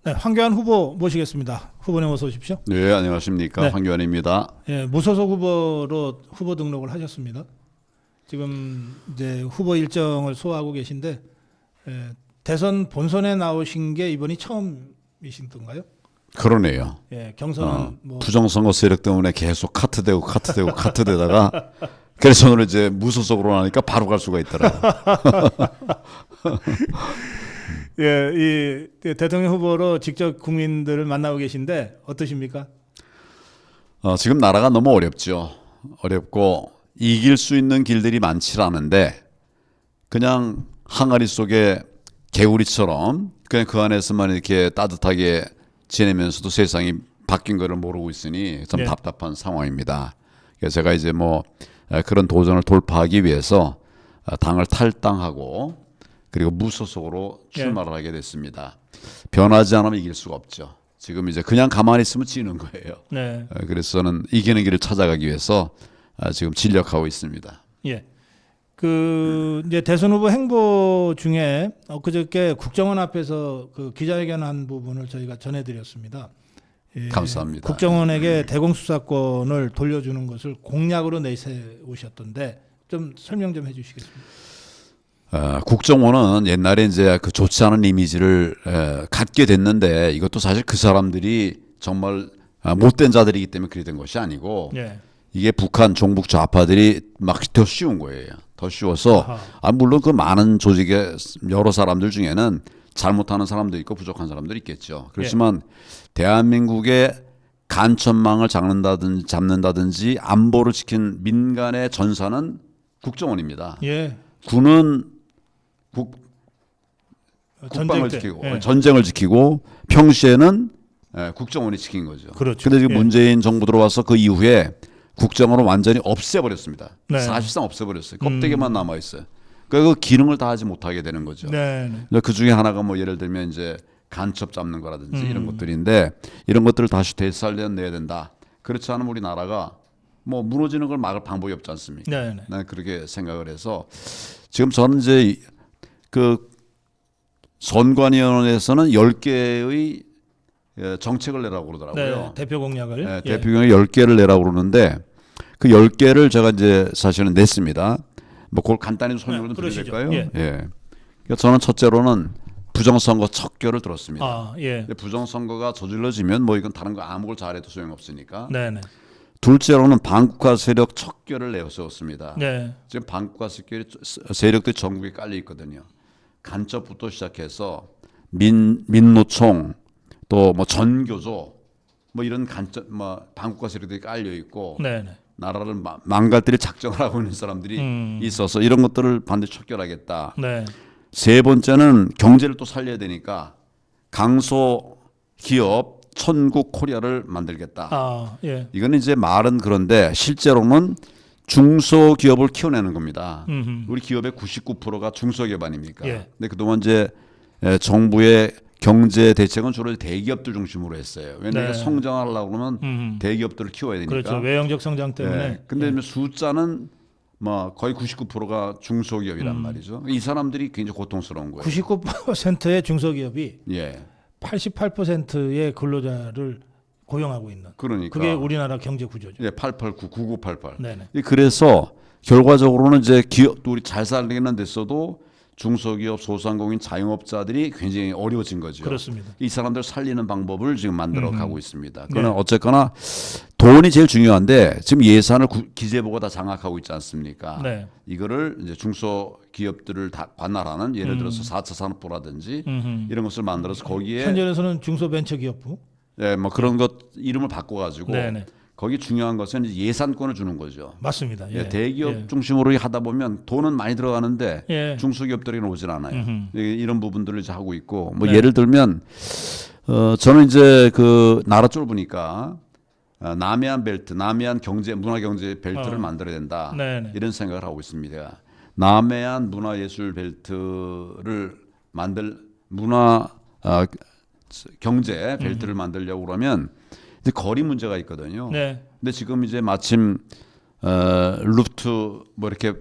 네, 황교안 후보 모시겠습니다. 후보님 어서 오십시오. 네, 안녕하십니까. 네. 황교안입니다. 예, 무소속 후보로 후보 등록을 하셨습니다. 지금 이제 후보 일정을 소화하고 계신데 대선 본선에 나오신 게 이번이 처음이신 건가요? 그러네요. 예, 경선은 뭐 부정선거 세력 때문에 계속 카트되다가 그래서 오늘 이제 무소속으로 나니까 바로 갈 수가 있더라고요. 예, 이 대통령 후보로 직접 국민들을 만나고 계신데 어떠십니까? 지금 나라가 너무 어렵죠. 어렵고 이길 수 있는 길들이 많지 않은데 그냥 항아리 속에 개구리처럼 그냥 그 안에서만 이렇게 따뜻하게 지내면서도 세상이 바뀐 거를 모르고 있으니 좀 예. 답답한 상황입니다. 그래서 제가 이제 뭐 그런 도전을 돌파하기 위해서 당을 탈당하고 그리고 무소속으로 출마를 하게 됐습니다. 변하지 않으면 이길 수가 없죠. 지금 이제 그냥 가만히 있으면 지는 거예요. 네. 그래서 저는 이기는 길을 찾아가기 위해서 지금 진력하고 있습니다. 예. 그 이제 대선 후보 행보 중에 그저께 국정원 앞에서 그 기자회견한 부분을 저희가 전해드렸습니다. 예, 감사합니다. 국정원에게 대공수사권을 돌려주는 것을 공약으로 내세우셨던데 좀 설명 좀 해주시겠습니까? 국정원은 옛날에 이제 그 좋지 않은 이미지를 갖게 됐는데 이것도 사실 그 사람들이 정말 못된 자들이기 때문에 그리 된 것이 아니고 예. 이게 북한 종북 좌파들이 막 더 쉬운 거예요. 더 쉬워서 물론 그 많은 조직의 여러 사람들 중에는 잘못하는 사람도 있고 부족한 사람도 있겠죠. 그렇지만 대한민국의 간첩망을 잡는다든지 안보를 지킨 민간의 전사는 국정원입니다. 예. 군은 국방을 지키고 전쟁을 지키고 평시에는 국정원이 지킨 거죠. 그렇죠. 근데 지금 문재인 정부 들어와서 그 이후에 국정원을 완전히 없애버렸습니다. 네. 사실상 없애버렸어요. 껍데기만 남아 있어요. 그러니까 그 기능을 다 하지 못하게 되는 거죠. 네. 네. 그 중에 하나가 뭐 예를 들면 이제 간첩 잡는 거라든지 이런 것들인데 이런 것들을 다시 되살려내야 된다. 그렇지 않으면 우리나라가 뭐 무너지는 걸 막을 방법이 없지 않습니까? 네. 네. 난 그렇게 생각을 해서 지금 저는 이제 그 선관위원회에서는 10개의 정책을 내라고 그러더라고요. 네. 대표 공약을. 네, 대표 공약 10개를 내라고 그러는데 그 10개를 제가 이제 사실은 냈습니다. 뭐 그걸 간단히 설명을 좀 드려도 될까요? 예. 그러니까 저는 첫째로는 부정선거 척결을 들었습니다. 아, 예. 근데 부정선거가 저질러지면 뭐 이건 다른 거 아무걸 잘해도 소용없으니까. 네. 네. 둘째로는 반국가 세력 척결을 내세웠습니다. 네. 지금 반국가 세력들이 전국에 깔려 있거든요. 간첩부터 시작해서 민노총 또 뭐 전교조 뭐 이런 간첩 뭐 반국가 세력들이 깔려 있고 네. 네. 나라를 망가뜨릴 작정을 하고 있는 사람들이 있어서 이런 것들을 반드시 척결하겠다. 네. 세 번째는 경제를 또 살려야 되니까 강소 기업 천국 코리아를 만들겠다. 아, 예. 이거는 이제 말은 그런데 실제로는 중소기업을 키워내는 겁니다. 우리 기업의 99%가 중소기업 아닙니까? 예. 근데 그동안 이제 정부의 경제 대책은 주로 대기업들 중심으로 했어요. 왜냐하면 네. 성장하려고 그러면 대기업들을 키워야 되니까. 그렇죠. 외형적 성장 때문에. 네. 근데 숫자는 뭐 거의 99%가 중소기업이란 말이죠. 이 사람들이 굉장히 고통스러운 거예요. 99%의 중소기업이 예. 88%의 근로자를 고용하고 있는. 그러니까 그게 우리나라 경제 구조죠. 예, 889, 9988. 네네. 그래서 결과적으로는 이제 기업도 우리 잘 살리는 데서도 중소기업, 소상공인, 자영업자들이 굉장히 어려워진 거죠. 그렇습니다. 이 사람들 살리는 방법을 지금 만들어 가고 있습니다. 그러나 네. 어쨌거나 돈이 제일 중요한데 지금 예산을 기재부가 다 장악하고 있지 않습니까? 네. 이거를 이제 중소기업들을 다 관할하는 예를 들어서 4차 산업부라든지 이런 것을 만들어서 거기에 현재에서는 중소벤처기업부. 예, 뭐 그런 것 이름을 바꿔가지고 네네. 거기 중요한 것은 이제 예산권을 주는 거죠. 맞습니다. 예. 예, 대기업 예. 중심으로 하다 보면 돈은 많이 들어가는데 예. 중소기업들에게는 오질 않아요. 이런 부분들을 이제 하고 있고 뭐 네. 예를 들면 저는 이제 그 나라 쪽을 보니까 남해안 벨트, 남해안 경제 문화 경제 벨트를 만들어야 된다. 네네. 이런 생각을 하고 있습니다. 남해안 문화예술 벨트를 문화 경제 벨트를 만들려고 그러면 이제 거리 문제가 있거든요. 네. 근데 지금 이제 마침 루프트 뭐 이렇게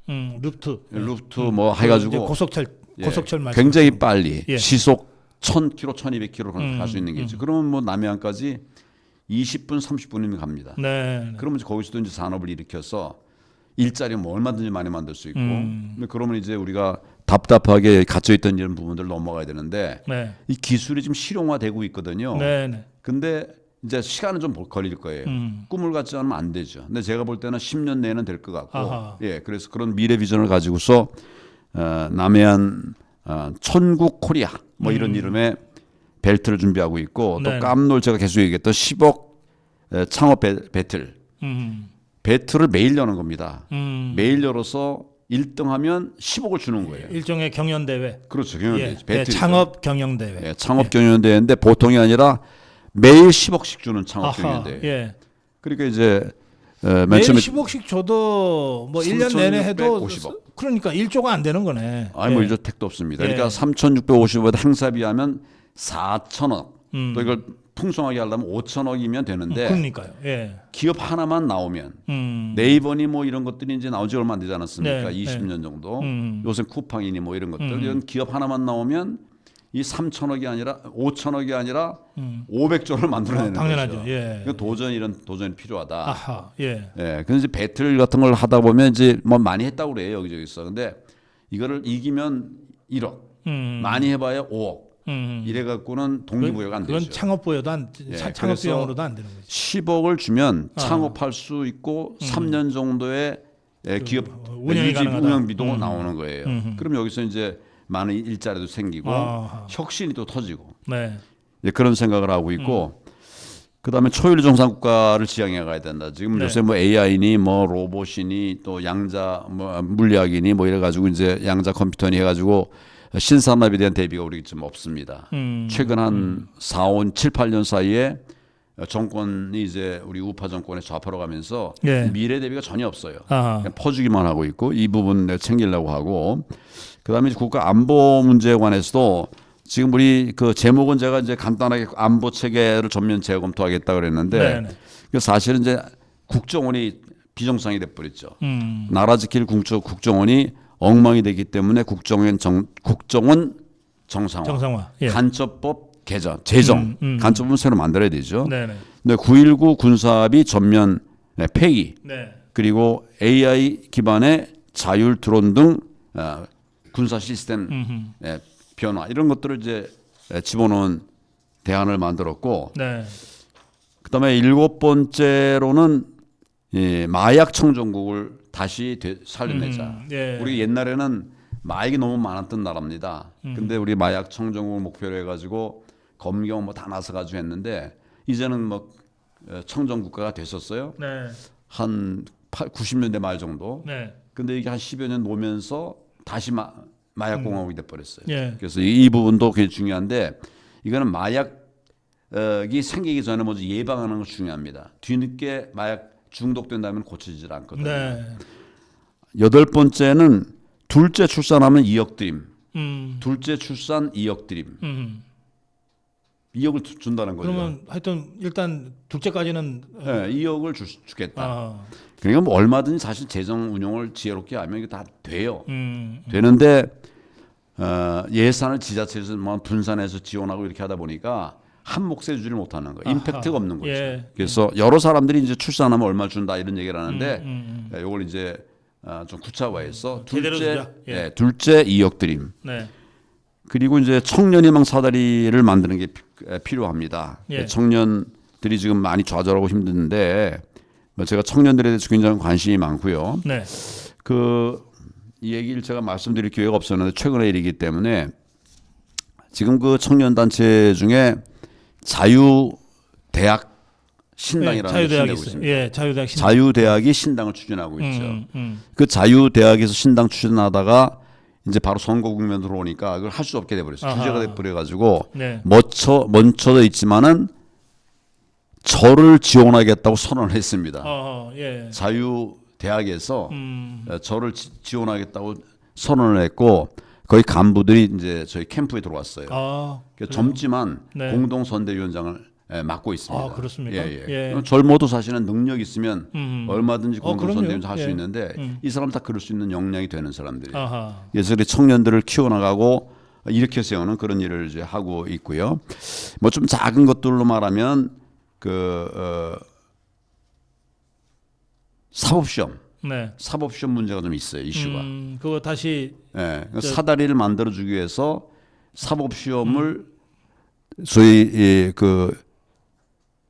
루프트. 뭐 해가지고 이제 고속철 예, 말씀. 굉장히 빨리 예. 시속 1000km, 1200km 갈 수 있는 게 있죠. 그러면 뭐 남해안까지 20분, 30분이면 갑니다. 네. 그러면 이제 거기서도 이제 산업을 일으켜서 일자리 뭐 얼마든지 많이 만들 수 있고. 근데 그러면 이제 우리가 답답하게 갇혀 있던 이런 부분들 넘어가야 되는데 네. 이 기술이 지금 실용화되고 있거든요. 네. 네. 근데 이제 시간은 좀 걸릴 거예요. 꿈을 갖지 않으면 안 되죠. 근데 제가 볼 때는 10년 내에는 될 것 같고, 아하. 예, 그래서 그런 미래 비전을 가지고서 남해안 천국 코리아 뭐 이런 이름의 벨트를 준비하고 있고 또 네. 깜놀 제가 계속 얘기했던 10억 창업 배틀 배틀을 매일 여는 겁니다. 매일 열어서 1등하면 10억을 주는 거예요. 일종의 경연 대회. 그렇죠, 경연 예. 배틀. 예, 창업 경영 대회. 예, 창업 경연 대회인데 보통이 아니라 매일 10억씩 주는 창업 아하. 경연 대회. 예. 그러니까 이제 맨 매일 처음에 10억씩 줘도 뭐 1년 내내 해도 3,650억. 그러니까 1조가 안 되는 거네. 아니 뭐 예. 1조 택도 없습니다. 예. 그러니까 3,650억보다 행사비 하면 4천억. 음. 또 이걸 풍성하게 하려면 5천억이면 되는데 그러니까요. 예. 기업 하나만 나오면 네이버니 뭐 이런 것들이 이제 나오지 얼마 안 되지 않았습니까? 네, 20년 정도. 음. 요새 쿠팡이니 뭐 이런 것들 이런 기업 하나만 나오면 이 3천억이 아니라 5천억이 아니라 500조를 만들어내는 당연하죠. 거죠. 예. 그 도전이 필요하다. 아하. 예. 예, 그래서 이제 배틀 같은 걸 하다 보면 이제 뭐 많이 했다고 그래요 여기저기서. 근데 이거를 이기면 1억, 많이 해봐야 5억. 이래 갖고는 동기부여가 안 그건 되죠. 창업부여도 안 예, 창업 그래서 비용으로도 안 되는 거지. 10억을 주면 창업할 수 있고 3년 정도의 기업 운영이 유지 가능하다. 운영비도 나오는 거예요. 그럼 여기서 이제 많은 일자리도 생기고 아하. 혁신이 또 터지고 네. 이제 그런 생각을 하고 있고 그다음에 초일 정상국가를 지향해 가야 된다. 지금 네. 요새 뭐 AI니 뭐 로봇이니 또 양자 뭐 물리학이니 뭐 이래 가지고 이제 양자 컴퓨터니 해 가지고 신산업에 대한 대비가 우리 좀 없습니다. 최근 한 4, 5, 7, 8년 사이에 정권이 이제 우리 우파 정권의 좌파로 가면서 예. 미래 대비가 전혀 없어요. 아하. 그냥 퍼주기만 하고 있고 이 부분 내가 챙기려고 하고 그다음에 이제 국가 안보 문제에 관해서도 지금 우리 그 제목은 제가 이제 간단하게 안보 체계를 전면 재검토하겠다 그랬는데 네네. 그 사실은 이제 국정원이 비정상이 돼버렸죠. 나라 지킬 국정원이 엉망이 되기 때문에 국정원 정상화, 정상화. 예. 간첩법 개정, 제정, 간첩법은 새로 만들어야 되죠. 네네. 근데 9.19 군사합의 전면 폐기, 네. 그리고 AI 기반의 자율 드론 등 군사 시스템 변화 이런 것들을 이제 집어넣은 대안을 만들었고, 네. 그다음에 7번째로는 마약 청정국을 다시 살려내자. 예. 우리 옛날에는 마약이 너무 많았던 나라입니다. 근데 우리 마약 청정국을 목표로 해가지고 검경 뭐 다 나서가지고 했는데 이제는 뭐 청정국가가 됐었어요. 네. 한 90년대 말 정도. 네. 근데 이게 한 10여 년 노면서 다시 마약 공화국이 돼버렸어요. 예. 그래서 이 부분도 굉장히 중요한데 이거는 마약이 생기기 전에 먼저 예방하는 것이 중요합니다. 뒤늦게 마약 중독된다면 고쳐지질 않거든요. 네. 8번째는 둘째 출산하면 2억 드림. 음. 둘째 출산 2억 드림. 2억을 준다는 거죠. 그러면 하여튼 일단 둘째까지는 네, 2억을 주겠다. 아. 그러니까 뭐 얼마든지 사실 재정 운용을 지혜롭게 하면 이게 다 돼요. 음. 되는데 예산을 지자체에서 뭐 분산해서 지원하고 이렇게 하다 보니까 한 몫에 주지를 못하는 거예요. 임팩트가 없는 거죠. 예. 그래서 여러 사람들이 이제 출산하면 얼마 준다 이런 얘기를 하는데 이걸 이제 좀 구체화해서 제대로 둘째, 주자. 예. 둘째 2억 드림. 네. 그리고 이제 청년희망 사다리를 만드는 게 필요합니다. 예. 청년들이 지금 많이 좌절하고 힘든데 뭐 제가 청년들에 대해서 굉장히 관심이 많고요. 네. 이 얘기를 제가 말씀드릴 기회가 없었는데 최근의 일이기 때문에 지금 그 청년 단체 중에 자유대학 신당이라는 게 자유대학이 신당하고 있어요. 있습니다. 예, 자유대학 신당. 자유대학이 신당을 추진하고 있죠. 음. 그 자유대학에서 신당 추진하다가 이제 바로 선거 국면 들어오니까 그걸 할 수 없게 돼버렸어요. 아하. 규제가 돼버려가지고 네. 멈춰져 있지만은 저를 지원하겠다고 선언을 했습니다. 예. 자유대학에서 저를 지원하겠다고 선언을 했고 거의 간부들이 이제 저희 캠프에 들어왔어요. 그러니까 젊지만 네. 공동선대위원장을 맡고 있습니다. 아, 그렇습니까? 예. 예. 젊어도 사실은 능력 있으면 얼마든지 그럼요. 공동선대위원장 할 수 예. 있는데 이 사람 다 그럴 수 있는 역량이 되는 사람들이에요. 아하. 그래서 우리 청년들을 키워나가고 일으켜 세우는 그런 일을 이제 하고 있고요. 뭐 좀 작은 것들로 말하면 사법시험. 네. 사법시험 문제가 좀 있어요. 이슈가. 그거 다시 예, 사다리를 만들어주기 위해서 사법시험을 소위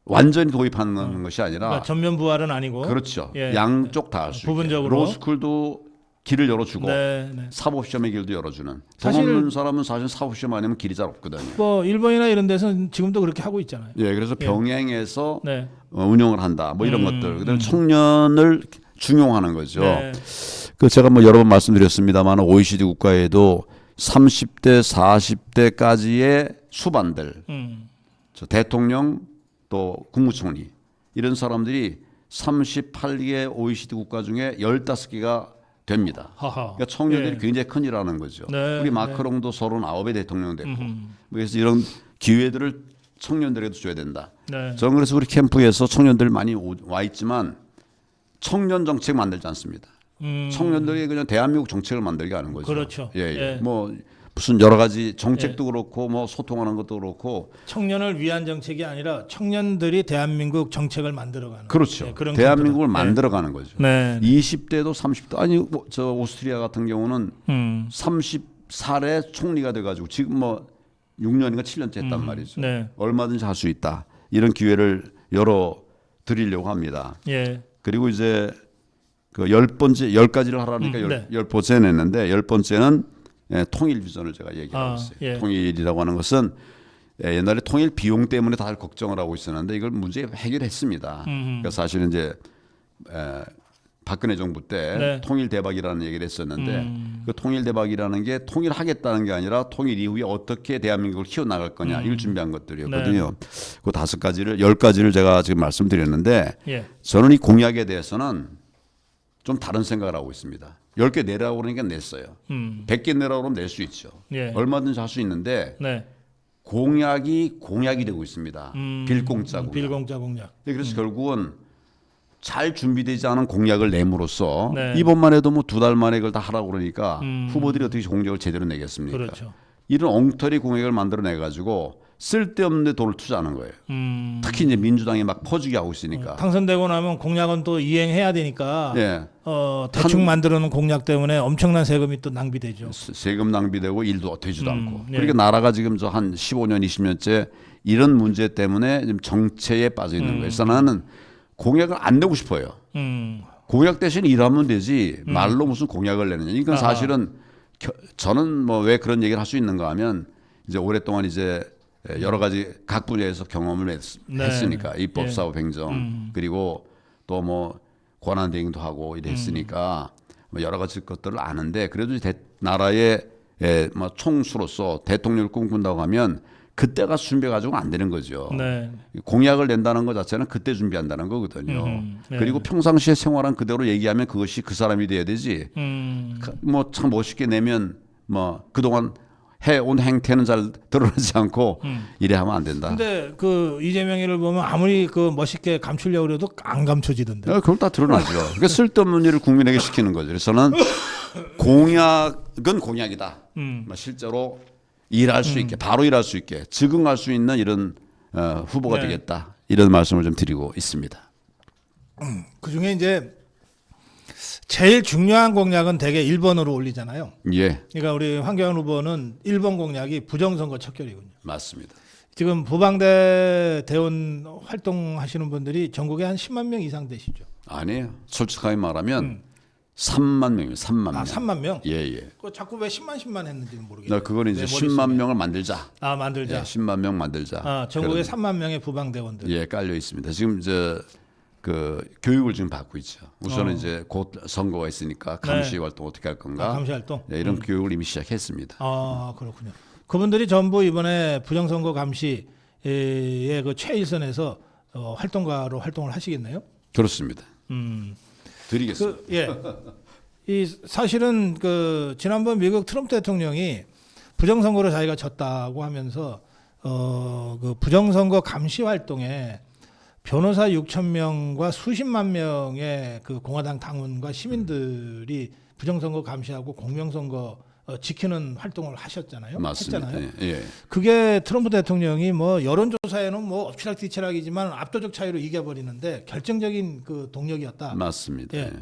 완전히 도입하는 것이 아니라 그러니까 전면 부활은 아니고 그렇죠. 예. 양쪽 다 할 수 있게. 부분적으로. 로스쿨도 길을 열어주고 네, 네. 사법시험의 길도 열어주는. 사실- 돈 없는 사람은 사실 사법시험 아니면 길이 잘 없거든요. 뭐 일본이나 이런 데서는 지금도 그렇게 하고 있잖아요. 예, 그래서 병행해서 네. 운영을 한다. 뭐 이런 것들. 그다음에 청년을 중용하는 거죠. 네. 그 제가 뭐 여러 번 말씀드렸습니다만 OECD 국가에도 30대, 40대까지의 수반들, 저 대통령 또 국무총리 이런 사람들이 38개 OECD 국가 중에 15개가 됩니다. 하하. 그러니까 청년들이 예. 굉장히 큰일하는 거죠. 네, 우리 마크롱도 39의 대통령 됐고 음흠. 그래서 이런 기회들을 청년들에게도 줘야 된다. 네. 저는 그래서 우리 캠프에서 청년들 많이 와 있지만 청년 정책 만들지 않습니다. 청년들이 그냥 대한민국 정책을 만들게 하는 거죠. 그렇죠. 예, 예. 예. 뭐 무슨 여러 가지 정책도 그렇고 뭐 소통하는 것도 그렇고 청년을 위한 정책이 아니라 청년들이 대한민국 정책을 만들어가는 그렇죠. 예, 그런 대한민국을 캠프들. 만들어가는 거죠. 네. 20대도 30대 아니 뭐 저 오스트리아 같은 경우는 음. 30살에 총리가 돼가지고 지금 뭐 6년인가 7년째 했단 말이죠. 네. 얼마든지 할 수 있다. 이런 기회를 열어 드리려고 합니다. 예. 그리고 이제 그 10가지를 하라니까 네. 10번째 냈는데 10번째는 통일 비전을 제가 얘기하고 있어요. 예. 통일이라고 하는 것은 옛날에 통일 비용 때문에 다들 걱정을 하고 있었는데 이걸 문제 해결했습니다. 그러니까 사실은 이제 박근혜 정부 때 네. 통일 대박이라는 얘기를 했었는데 그 통일 대박이라는 게 통일하겠다는 게 아니라 통일 이후에 어떻게 대한민국을 키워나갈 거냐 이걸 준비한 것들이었거든요. 그 10가지를 제가 지금 말씀드렸는데 예. 저는 이 공약에 대해서는 좀 다른 생각을 하고 있습니다. 10개 내라고 그러니까 냈어요. 100개 내라고 그러면 낼 수 있죠. 예. 얼마든지 할 수 있는데 네. 공약이 되고 있습니다. 빌공짜 공약. 빌공짜 공약. 그래서 결국은 잘 준비되지 않은 공약을 내므로써 네. 이번만 해도 뭐 2달 만에 그걸 다 하라고 그러니까 후보들이 어떻게 공약을 제대로 내겠습니까? 그렇죠. 이런 엉터리 공약을 만들어내 가지고 쓸데없는 데 돈을 투자하는 거예요. 특히 이제 민주당이 막 퍼주기 하고 있으니까. 당선되고 나면 공약은 또 이행해야 되니까 예. 대충 만들어놓은 공약 때문에 엄청난 세금이 또 낭비되죠. 세금 낭비되고 일도 되지도 않고. 예. 그러니까 나라가 지금 저 한 15년, 20년째 이런 문제 때문에 지금 정체에 빠져 있는 거예요. 그래서 나는 공약을 안 내고 싶어요. 공약 대신 일하면 되지 말로 무슨 공약을 내느냐. 이건 사실은 저는 뭐 왜 그런 얘기를 할 수 있는가 하면 이제 오랫동안 이제 여러 가지 각 분야에서 경험을 했으니까 입법, 사법, 행정 그리고 또 뭐 권한 대행도 하고 이랬으니까 뭐 여러 가지 것들을 아는데 그래도 나라의 뭐 총수로서 대통령을 꿈꾼다고 하면 그때 가서 준비해 가지고는 안 되는 거죠. 네. 공약을 낸다는 것 자체는 그때 준비한다는 거거든요. 네. 그리고 평상시에 생활한 그대로 얘기하면 그것이 그 사람이 돼야 되지. 뭐 참 멋있게 내면 뭐 그동안 해온 행태는 잘 드러나지 않고 이래 하면 안 된다. 근데 그 이재명이를 보면 아무리 그 멋있게 감추려고 해도 안 감춰지던데. 그걸 다 드러나죠. 그러니까 쓸데없는 일을 국민에게 시키는 거죠. 그래서는 공약은 공약이다. 뭐 실제로 일할 수 있게, 바로 일할 수 있게, 즉응할 수 있는 이런 후보가 네. 되겠다. 이런 말씀을 좀 드리고 있습니다. 그 중에 이제 제일 중요한 공약은 대개 1번으로 올리잖아요. 예, 그러니까 우리 황교안 후보는 1번 공약이 부정선거 척결이군요. 맞습니다. 지금 부방대 대원 활동하시는 분들이 전국에 한 10만 명 이상 되시죠. 아니에요. 솔직하게 말하면 3만 명입니다. 3만 명. 3만 명? 예, 예. 그 자꾸 왜 10만 했는지는 모르겠어요. 나 그거는 이제 내 10만 머릿속에. 명을 만들자. 만들자. 예, 10만 명 만들자. 전국에 그런- 3만 명의 부방대원들. 예, 깔려 있습니다. 지금 그 교육을 지금 받고 있죠. 우선은 이제 곧 선거가 있으니까 감시 활동 어떻게 할 건가? 감시 활동. 예, 이런 교육을 이미 시작했습니다. 그렇군요. 그분들이 전부 이번에 부정선거 감시의 그 최일선에서 활동가로 활동을 하시겠네요. 그렇습니다. 드리겠습니다. 이 사실은 그 지난번 미국 트럼프 대통령이 부정선거로 자기가 졌다고 하면서 그 부정선거 감시 활동에 변호사 6천 명과 수십만 명의 그 공화당 당원과 시민들이 부정선거 감시하고 공명선거 지키는 활동을 하셨잖아요. 맞습니다. 했잖아요. 예. 그게 트럼프 대통령이 뭐 여론조사에는 뭐 엎치락뒤치락이지만 압도적 차이로 이겨버리는데 결정적인 그 동력이었다. 맞습니다. 예. 예.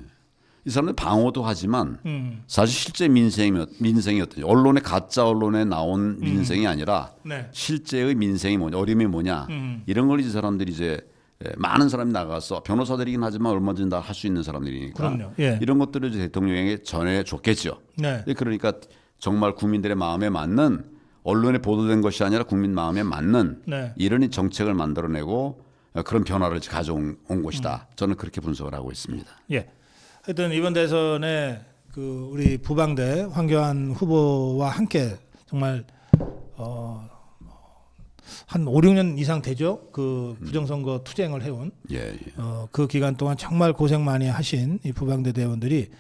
이 사람들 방어도 하지만 사실 실제 민생이었던 언론의 가짜 언론에 나온 민생이 아니라 네. 실제의 민생이 뭐냐, 어려움이 뭐냐 이런 걸 이 사람들이 이제 많은 사람이 나가서 변호사들이긴 하지만 얼마든지 다 할 수 있는 사람들이니까 그럼요. 예. 이런 것들을 이제 대통령에게 전해줬겠죠. 네. 그러니까 정말 국민들의 마음에 맞는 언론에 보도된 것이 아니라 국민 마음에 맞는 네. 이런 정책을 만들어내고 그런 변화를 가져온 것이다. 저는 그렇게 분석을 하고 있습니다. 예. 하여튼 이번 대선에 그 우리 부방대 황교안 후보와 함께 정말 한 5, 6년 이상 되죠. 그 부정선거 투쟁을 해온 예. 그 기간 동안 정말 고생 많이 하신 이 부방대 대원들이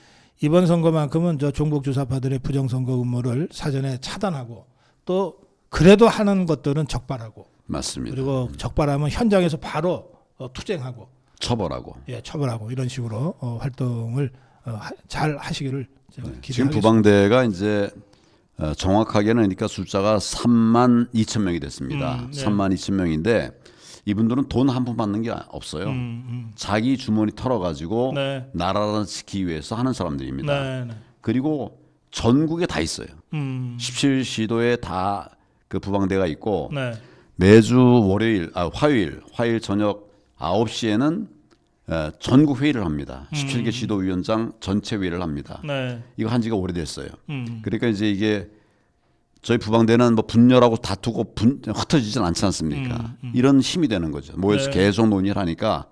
이번 선거만큼은 저 종북 주사파들의 부정선거 음모를 사전에 차단하고 또 그래도 하는 것들은 적발하고 맞습니다. 그리고 적발하면 현장에서 바로 투쟁하고 처벌하고. 예, 처벌하고 이런 식으로 활동을 잘 하시기를 지금 기대하겠습니다. 부방대가 이제 정확하게는 그러니까 숫자가 3만 2천 명이 됐습니다. 네. 3만 2천 명인데 이분들은 돈 한 푼 받는 게 없어요. 자기 주머니 털어가지고 네. 나라를 지키기 위해서 하는 사람들입니다. 네, 네. 그리고 전국에 다 있어요. 17시도에 다 그 부방대가 있고 네. 매주 화요일 저녁 9시에는 전국 회의를 합니다. 17개 시도위원장 전체 회의를 합니다. 네. 이거 한 지가 오래됐어요. 그러니까 이제 이게 저희 부방대는 뭐 분열하고 다투고 흩어지진 않지 않습니까? 이런 힘이 되는 거죠. 모여서 네. 계속 논의를 하니까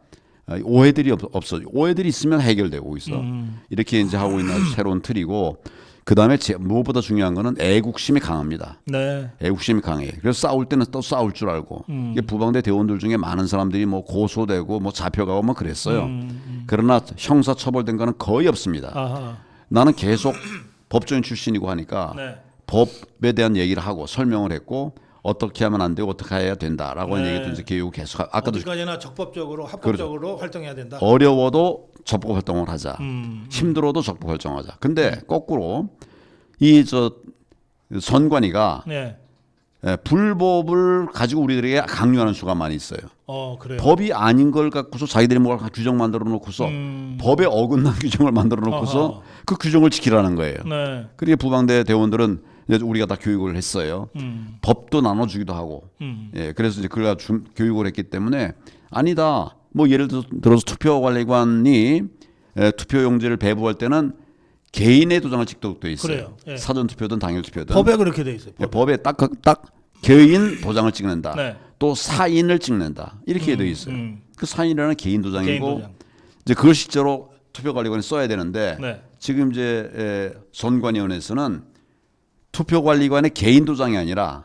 오해들이 없어. 오해들이 있으면 해결되고 있어. 이렇게 이제 하고 있는 아주 새로운 틀이고 그다음에 무엇보다 중요한 거는 애국심이 강합니다. 네. 애국심이 강해. 그래서 싸울 때는 또 싸울 줄 알고. 이게 부방대 대원들 중에 많은 사람들이 뭐 고소되고 뭐 잡혀가고 뭐 그랬어요. 그러나 형사 처벌된 거는 거의 없습니다. 아하. 나는 계속 법조인 출신이고 하니까 네. 법에 대한 얘기를 하고 설명을 했고 어떻게 하면 안 되고 어떻게 해야 된다라고 하는 네. 얘기도 이제 교육을 계속 아까도 어디까지나 적법적으로 합법적으로 활동해야 된다. 어려워도 적법 활동을 하자. 힘들어도 적법 활동하자. 근데 거꾸로 이 선관위가 네. 불법을 가지고 우리들에게 강요하는 수가 많이 있어요. 그래요. 법이 아닌 걸 갖고서 자기들이 뭔가 규정 만들어 놓고서 법에 어긋난 규정을 만들어 놓고서 어허. 그 규정을 지키라는 거예요. 네. 그리고 부방대 대원들은 이제 우리가 다 교육을 했어요. 법도 나눠주기도 하고. 예, 그래서 이제 그가 교육을 했기 때문에 아니다. 뭐 예를 들어서 투표관리관이 투표용지를 배부할 때는 개인의 도장을 찍도록 돼 있어요. 그래요. 예. 사전 투표든 당일 투표든. 법에 그렇게 돼 있어요. 예, 법에 딱 개인 도장을 찍는다. 네. 또 사인을 찍는다. 이렇게 돼 있어요. 그 사인이라는 개인 도장이고 개인 도장. 이제 그걸 실제로 투표관리관이 써야 되는데 네. 지금 이제 선관위원회에서는 투표관리관의 개인 도장이 아니라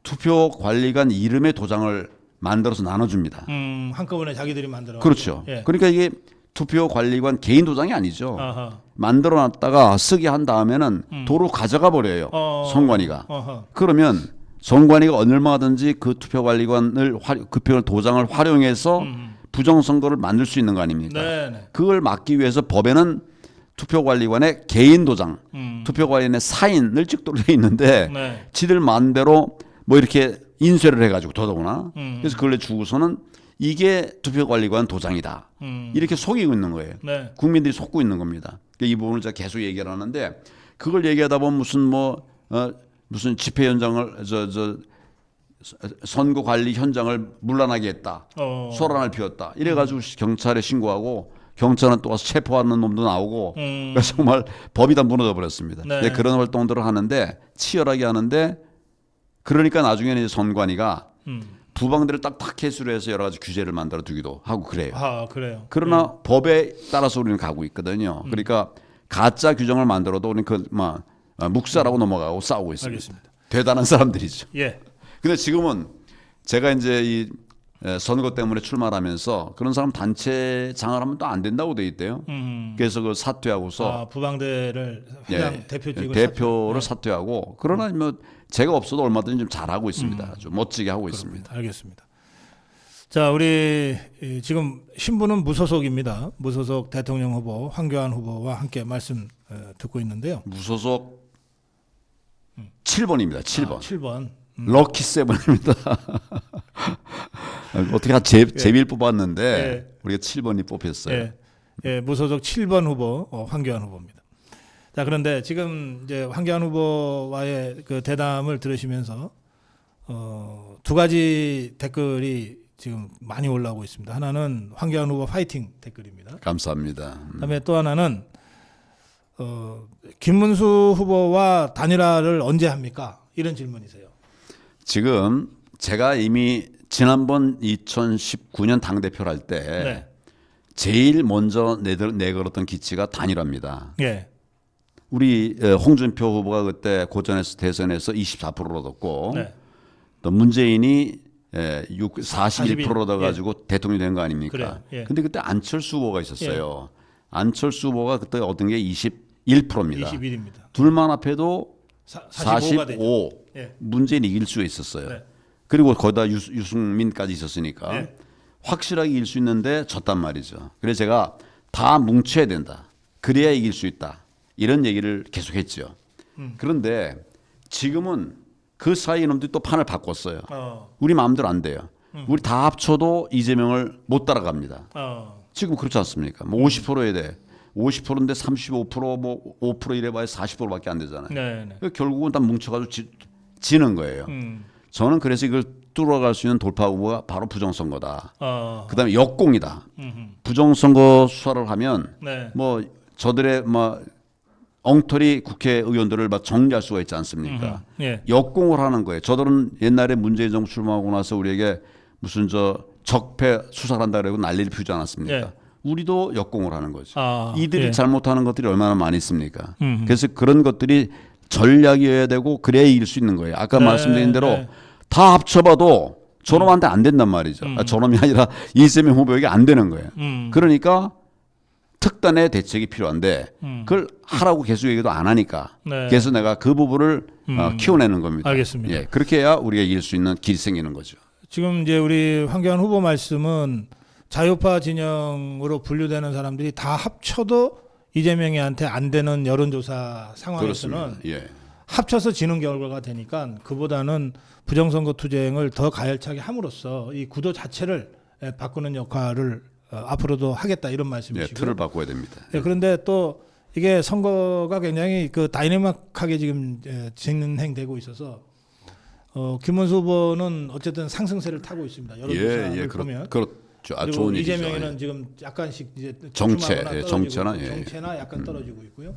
투표관리관 이름의 도장을 만들어서 나눠줍니다. 한꺼번에 자기들이 만들어. 그렇죠. 예. 그러니까 이게 투표관리관 개인 도장이 아니죠. 아하. 만들어놨다가 쓰게 한 다음에는 도로 가져가 버려요. 선관위가. 어허. 그러면 선관위가 얼마든지 그 투표관리관을 그 도장을 활용해서 부정선거를 만들 수 있는 거 아닙니까? 네네. 그걸 막기 위해서 법에는 투표관리관의 개인 도장, 투표관리관의 사인을 찍도록 돼 있는데 네. 지들 마음대로 뭐 이렇게 인쇄를 해가지고 더더구나. 그래서 그걸 주고서는 이게 투표관리관 도장이다. 이렇게 속이고 있는 거예요. 네. 국민들이 속고 있는 겁니다. 이 부분을 제가 계속 얘기를 하는데 그걸 얘기하다 보면 무슨 집회 현장을 선거 관리 현장을 문란하게 했다. 소란을 피웠다. 이래가지고 경찰에 신고하고 경찰은 또 와서 체포하는 놈도 나오고 그래서 정말 법이 다 무너져 버렸습니다. 네. 그런 활동들을 하는데 치열하게 하는데 그러니까 나중에는 이제 선관위가 부방대를 딱 타켓으로 해서 여러 가지 규제를 만들어 두기도 하고 그래요. 아, 그래요. 그러나 법에 따라서 우리는 가고 있거든요. 그러니까 가짜 규정을 만들어도 우리는 묵살하고 넘어가고 싸우고 있습니다. 알겠습니다. 대단한 사람들이죠. 예. 근데 지금은 제가 이제 이 선거 때문에 출마하면서 그런 사람 단체장을 하면 또 안 된다고 돼 있대요. 그래서 그 사퇴하고서 부방대를 회장 예, 대표직을 대표를 사퇴하고 그러나 뭐 제가 없어도 얼마든지 좀 잘하고 있습니다. 아주 멋지게 하고 있습니다. 알겠습니다. 자, 우리 지금 신부는 무소속입니다. 무소속 대통령 후보 황교안 후보와 함께 말씀 듣고 있는데요. 무소속 7번입니다. 7번. 7번. 럭키 세븐입니다. 어떻게 제비를 뽑았는데 예. 우리가 7번이 뽑혔어요. 예. 예, 무소속 7번 후보 황교안 후보입니다. 자, 그런데 지금 이제 황교안 후보와의 그 대담을 들으시면서 두 가지 댓글이 지금 많이 올라오고 있습니다. 하나는 황교안 후보 파이팅 댓글입니다. 감사합니다. 그다음에 또 하나는 김문수 후보와 단일화를 언제 합니까? 이런 질문이세요. 지금 제가 이미 지난번 2019년 당대표를 할 때 네. 제일 먼저 내걸었던 기치가 단일화입니다. 예. 우리 홍준표 후보가 그때 고전에서 대선에서 24%를 얻었고 네. 또 문재인이 41%를 얻어가지고 예. 대통령이 된 거 아닙니까? 그래요. 예. 근데 그때 안철수 후보가 있었어요. 안철수 후보가 그때 얻은 게 21%입니다. 21입니다. 둘만 합해도 45가 되죠. 45. 예. 문재인이 이길 수 있었어요. 네. 그리고 거기다 유승민까지 있었으니까 예. 확실하게 이길 수 있는데 졌단 말이죠. 그래서 제가 다 뭉쳐야 된다. 그래야 이길 수 있다. 이런 얘기를 계속했죠. 그런데 지금은 그 사이 놈들이 또 판을 바꿨어요. 우리 마음대로 안 돼요. 우리 다 합쳐도 이재명을 못 따라갑니다. 지금 그렇지 않습니까? 뭐 50%에 돼. 50%인데 35%뭐 5% 이래봐야 40%밖에 안 되잖아요. 네, 네. 결국은 다 뭉쳐가지고 지는 거예요. 저는 그래서 이걸 뚫어갈 수 있는 돌파 구호가 바로 부정선거다. 그다음에 역공이다. 부정선거 수사를 하면 네. 뭐 저들의 뭐 엉터리 국회의원들을 막 정리할 수가 있지 않습니까? 예. 역공을 하는 거예요. 저들은 옛날에 문재인 정부 출마하고 나서 우리에게 무슨 적폐 수사를 한다 그러고 난리를 피우지 않았습니까? 예. 우리도 역공을 하는 거죠. 이들이 예. 잘못하는 것들이 얼마나 많이 있습니까? 그래서 그런 것들이 전략이어야 되고 그래야 이길 수 있는 거예요. 아까 네, 말씀드린 대로 네. 다 합쳐봐도 저놈한테 안 된단 말이죠. 저놈이 아니라 이재명 후보에게 안 되는 거예요. 그러니까 특단의 대책이 필요한데 그걸 하라고 계속 얘기도 안 하니까 네. 그래서 내가 그 부분을 키워내는 겁니다. 알겠습니다. 예, 그렇게 해야 우리가 이길 수 있는 길이 생기는 거죠. 지금 이제 우리 황교안 후보 말씀은 자유파 진영으로 분류되는 사람들이 다 합쳐도 이재명이한테 안 되는 여론조사 상황에서는 그렇습니다. 예. 합쳐서 지는 결과가 되니까 그보다는 부정선거 투쟁을 더 가열차게 함으로써 이 구도 자체를 바꾸는 역할을 앞으로도 하겠다 이런 예, 말씀이시고. 틀을 바꿔야 됩니다. 예, 그런데 또 이게 선거가 굉장히 그 다이내믹하게 지금 진행되고 있어서 김문수 후보는 어쨌든 상승세를 타고 있습니다. 여론조사를 보면. 그렇죠. 아, 그리고 좋은 얘기죠. 이재명이는 지금 약간씩 이제 정체, 주춤하거나 예, 떨어지고 정체나, 있고, 예. 정체나 약간 떨어지고 있고요.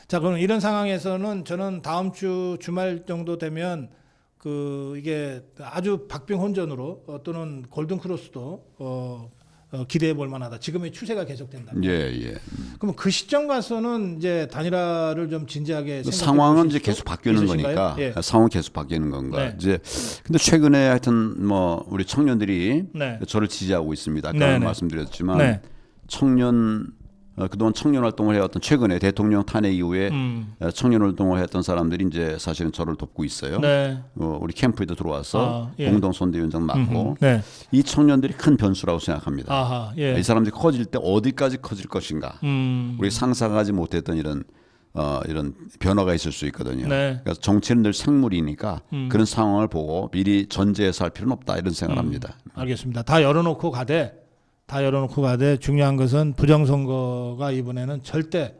자, 그럼 이런 상황에서는 저는 다음 주 주말 정도 되면 그 이게 아주 박빙혼전으로 또는 골든 크로스도 기대해 볼 만하다. 지금의 추세가 계속된다. 예, 예. 그럼 그 시점 가서는 이제 단일화를 좀 진지하게 생각해 상황은 보실 이제 수도 계속 바뀌는 있으신가요? 거니까 예. 상황은 계속 바뀌는 건가. 네. 이제 근데 최근에 하여튼 뭐 우리 청년들이 네. 저를 지지하고 있습니다. 아까 네, 네. 말씀드렸지만 네. 청년 그동안 청년 활동을 해왔던 최근에 대통령 탄핵 이후에 청년 활동을 했던 사람들이 이제 사실은 저를 돕고 있어요. 네. 우리 캠프에도 들어와서 예. 공동 선대위원장 맡고 네. 이 청년들이 큰 변수라고 생각합니다. 아하. 예. 이 사람들이 커질 때 어디까지 커질 것인가. 우리 상상하지 못했던 이런 변화가 있을 수 있거든요. 네. 그래서 정치는 늘 생물이니까 그런 상황을 보고 미리 전제해서 할 필요는 없다 이런 생각을 합니다. 알겠습니다. 다 열어놓고 가되 중요한 것은 부정선거가 이번에는 절대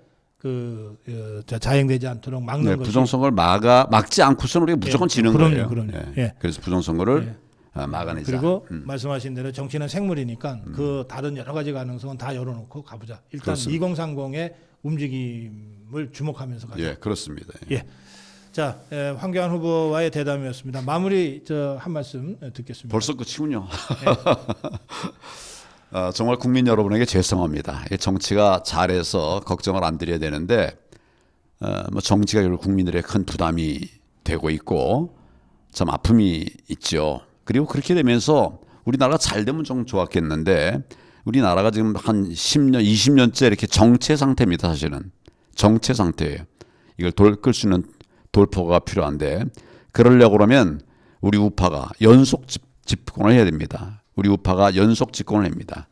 자행되지 않도록 막는 네, 것이. 부정선거를 막지 않고서는 우리가 무조건 지는 그럼요, 거예요. 그럼요. 예. 예. 그래서 부정선거를 막아내자. 그리고 말씀하신 대로 정치는 생물이니까 그 다른 여러 가지 가능성은 다 열어놓고 가보자. 일단 그렇습니다. 2030의 움직임을 주목하면서 가자. 예, 그렇습니다. 예. 자, 황교안 후보와의 대담이었습니다. 마무리 한 말씀 듣겠습니다. 벌써 끝이군요. 정말 국민 여러분에게 죄송합니다. 정치가 잘해서 걱정을 안 드려야 되는데 뭐 정치가 결국 국민들의 큰 부담이 되고 있고 참 아픔이 있죠. 그리고 그렇게 되면서 우리나라가 잘 되면 좀 좋았겠는데 우리나라가 지금 한 10년, 20년째 이렇게 정체 상태입니다. 사실은 정체 상태예요. 이걸 끌 수 있는 돌파가 필요한데 그러려고 그러면 우리 우파가 연속 집권을 해야 됩니다. 우리 우파가 연속 집권을 합니다.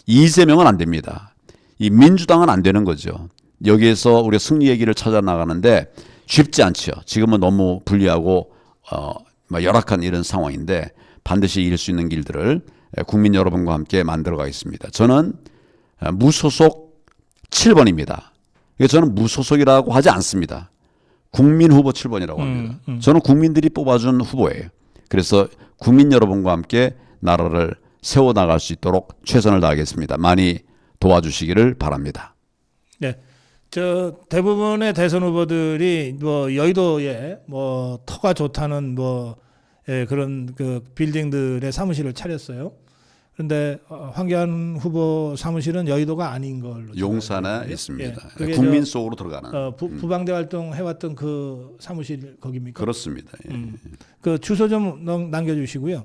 이재명은 안 됩니다. 이 민주당은 안 되는 거죠. 여기에서 우리가 승리의 길을 찾아 나가는데 쉽지 않죠. 지금은 너무 불리하고 뭐 열악한 이런 상황인데 반드시 이길 수 있는 길들을 국민 여러분과 함께 만들어 가겠습니다. 저는 무소속 7번입니다. 저는 무소속이라고 하지 않습니다. 국민 후보 7번이라고 합니다. 저는 국민들이 뽑아준 후보예요. 그래서 국민 여러분과 함께 나라를 세워나갈 수 있도록 최선을 다하겠습니다. 많이 도와주시기를 바랍니다. 네. 저 대부분의 대선 후보들이 뭐 여의도에 뭐 터가 좋다는 뭐 그런 그 빌딩들의 사무실을 차렸어요. 그런데 황교안 후보 사무실은 여의도가 아닌 걸로 용산에 있습니다. 그게 국민 속으로 들어가는. 부방대 활동 해왔던 그 사무실 거기입니까? 그렇습니다. 그 주소 좀 남겨주시고요.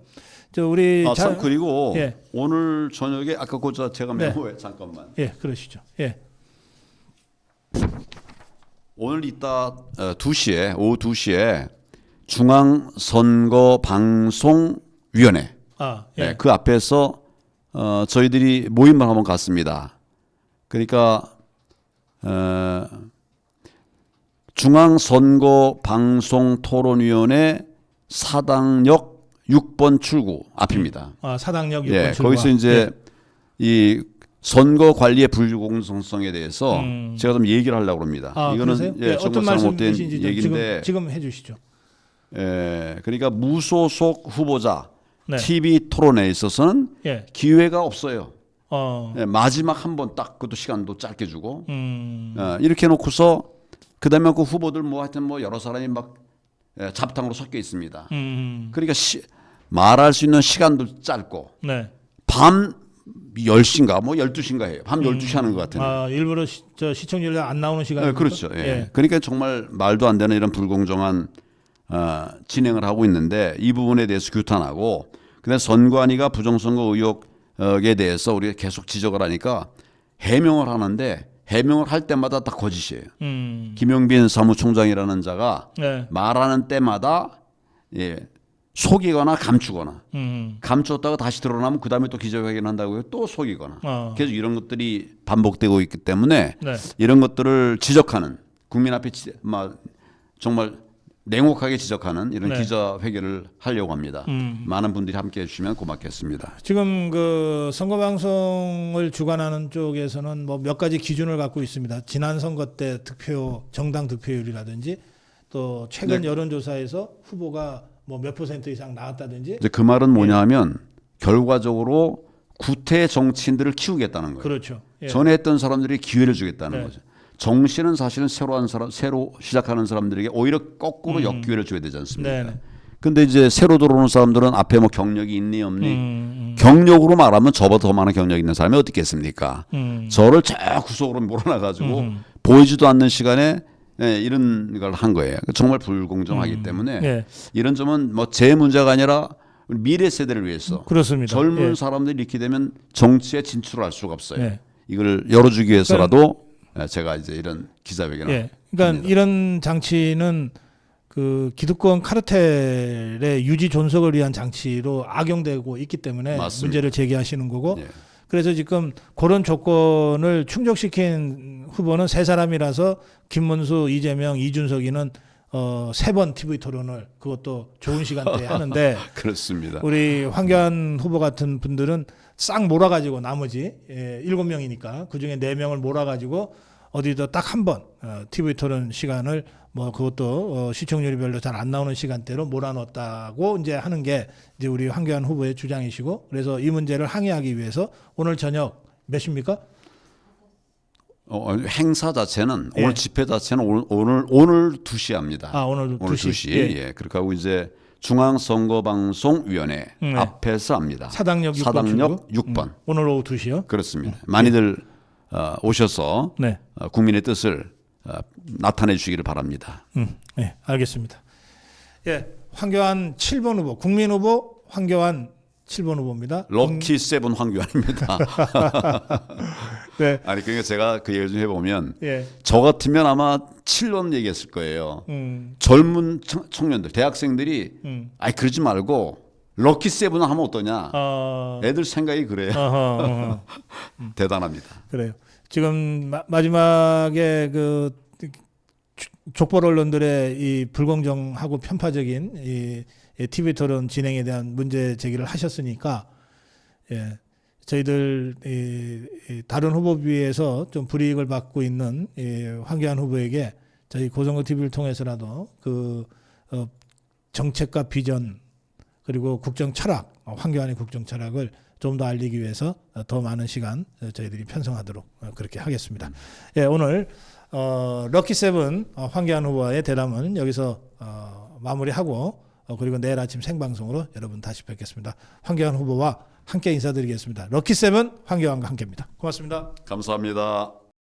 저 우리 참 그리고 예. 오늘 저녁에 아까 제가 네. 메모에 잠깐만. 예, 그러시죠. 예. 오늘 이따 2시에 오후 2시에 중앙선거방송위원회 예. 그 앞에서 저희들이 모임을 한번 갔습니다. 그러니까 중앙선거방송토론위원회 사당역 6번 출구 앞입니다. 사당역 6번 예, 출구. 거기서 이제 이 선거 관리의 불공정성에 대해서 제가 좀 얘기를 하려고 합니다. 이거는 어떤 말씀이신지 얘기인데 지금 해주시죠. 그러니까 무소속 후보자 네. TV 토론에 있어서는 예. 기회가 없어요. 예, 마지막 한 번 딱 그것도 시간도 짧게 주고 이렇게 놓고서 그다음에 그 후보들 뭐 하여튼 뭐 여러 사람이 막 잡탕으로 섞여 있습니다. 그러니까 말할 수 있는 시간도 짧고 네. 밤 10시인가 뭐 12시인가 해요. 밤 12시 하는 것 같은데. 일부러 저 시청률이 안 나오는 시간. 그렇죠. 예. 그러니까 정말 말도 안 되는 이런 불공정한 진행을 하고 있는데 이 부분에 대해서 규탄하고 그다음에 선관위가 부정선거 의혹에 대해서 우리가 계속 지적을 하니까 해명을 하는데 해명을 할 때마다 다 거짓이에요. 김용빈 사무총장이라는 자가 네. 말하는 때마다 속이거나 감추거나 감췄다가 다시 드러나면 그 다음에 또 기자회견 한다고 해서 또 속이거나 계속 이런 것들이 반복되고 있기 때문에 네. 이런 것들을 지적하는 국민 앞에 정말 냉혹하게 지적하는 이런 네. 기자회견을 하려고 합니다. 많은 분들이 함께해 주시면 고맙겠습니다. 지금 그 선거방송을 주관하는 쪽에서는 뭐 몇 가지 기준을 갖고 있습니다. 지난 선거 때 정당 득표율이라든지 또 최근 네. 여론조사에서 후보가 뭐 몇 % 이상 나왔다든지. 이제 그 말은 뭐냐 하면 결과적으로 구태 정치인들을 키우겠다는 거예요. 그렇죠. 예. 전에 했던 사람들이 기회를 주겠다는 네. 거죠. 정치는 사실은 새로 시작하는 사람들에게 오히려 거꾸로 역기회를 줘야 되지 않습니까? 네네. 근데 이제 새로 들어오는 사람들은 앞에 뭐 경력이 있니 없니 경력으로 말하면 저보다 더 많은 경력 있는 사람이 어디 있겠습니까? 저를 저 구석으로 몰아놔가지고 보이지도 않는 시간에 이런 걸 한 거예요. 정말 불공정하기 때문에 예. 이런 점은 뭐 제 문제가 아니라 우리 미래 세대를 위해서 그렇습니다. 젊은 예. 사람들이 이렇게 되면 정치에 진출할 수가 없어요. 예. 이걸 열어주기 위해서라도 제가 이제 이런 기자회견을 예. 그러니까 합니다. 이런 장치는 그 기득권 카르텔의 유지 존속을 위한 장치로 악용되고 있기 때문에 맞습니다. 문제를 제기하시는 거고. 예. 그래서 지금 그런 조건을 충족시킨 후보는 세 사람이라서 김문수, 이재명, 이준석이는 3번 TV 토론을 그것도 좋은 시간대에 하는데 그렇습니다. 우리 황교안 후보 같은 분들은 싹 몰아가지고 나머지 7명이니까 그중에 4명을 몰아가지고 어디도 딱 한 번 TV 토론 시간을 뭐 그것도 시청률이 별로 잘 안 나오는 시간대로 몰아넣었다고 이제 하는 게 이제 우리 황교안 후보의 주장이시고 그래서 이 문제를 항의하기 위해서 오늘 저녁 몇 시입니까? 행사 자체는 예. 오늘 집회 자체는 오늘 2시에 합니다. 오늘 2시. 예. 그렇게 하고 이제 중앙선거방송위원회 네. 앞에서 합니다. 사당역 6번. 사당역 6번. 오늘 오후 2시요? 그렇습니다. 많이들 오셔서 네. 국민의 뜻을 나타내 주시기를 바랍니다. 네, 알겠습니다. 예, 황교안 7번 후보, 국민 후보 황교안 7번 후보입니다. 럭키 세븐 황교안입니다. 네. 아니 그러니까 제가 그 얘기를 좀 해보면 예. 저 같으면 아마 7번 얘기했을 거예요. 젊은 청년들, 대학생들이 아이 그러지 말고 럭키 세븐 하면 어떠냐. 애들 생각이 그래요. 어허. 대단합니다. 그래요. 지금 마지막에 그 족벌 언론들의 이 불공정하고 편파적인 이 TV 토론 진행에 대한 문제 제기를 하셨으니까 예, 저희들 이 다른 후보 비해서 좀 불이익을 받고 있는 황교안 후보에게 저희 고성고 TV를 통해서라도 그 정책과 비전 그리고 국정 철학, 황교안의 국정 철학을 좀 더 알리기 위해서 더 많은 시간 저희들이 편성하도록 그렇게 하겠습니다. 예, 오늘 럭키세븐 황교안 후보와의 대담은 여기서 마무리하고 그리고 내일 아침 생방송으로 여러분 다시 뵙겠습니다. 황교안 후보와 함께 인사드리겠습니다. 럭키세븐 황교안과 함께입니다. 고맙습니다. 감사합니다.